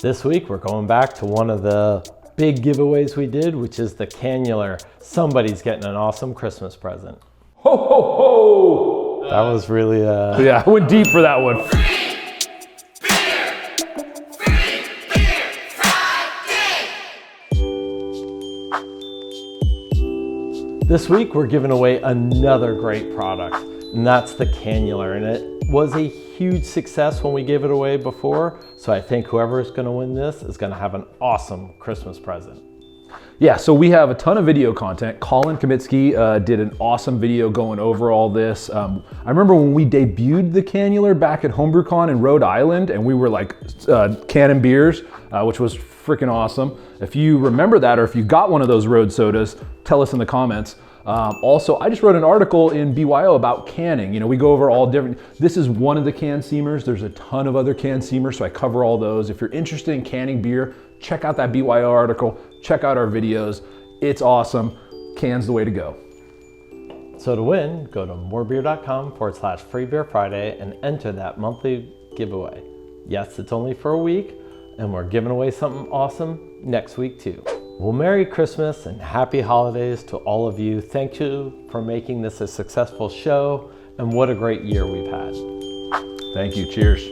This week, we're going back to one of the big giveaways we did, which is the Cannular. Somebody's getting an awesome Christmas present. Ho, ho, ho! That was really, Yeah, I went deep for that one. This week, we're giving away another great product, and that's the Cannular. And it was a huge success when we gave it away before, so I think whoever is gonna win this is gonna have an awesome Christmas present. Yeah, so we have a ton of video content. Colin Kamitsky did an awesome video going over all this. I remember when we debuted the Cannular back at HomebrewCon in Rhode Island, and we were like canning beers, which was freaking awesome. If you remember that, or if you got one of those road sodas, tell us in the comments. Also, I just wrote an article in BYO about canning. You know, we go over all different, this is one of the can seamers. There's a ton of other can seamers, so I cover all those. If you're interested in canning beer, check out that BYO article, check out our videos. It's awesome. Can's the way to go. So to win, go to morebeer.com/freebeerfriday and enter that monthly giveaway. Yes, it's only for a week, and we're giving away something awesome next week too. Well, Merry Christmas and Happy Holidays to all of you. Thank you for making this a successful show, and what a great year we've had. Thank you. Cheers.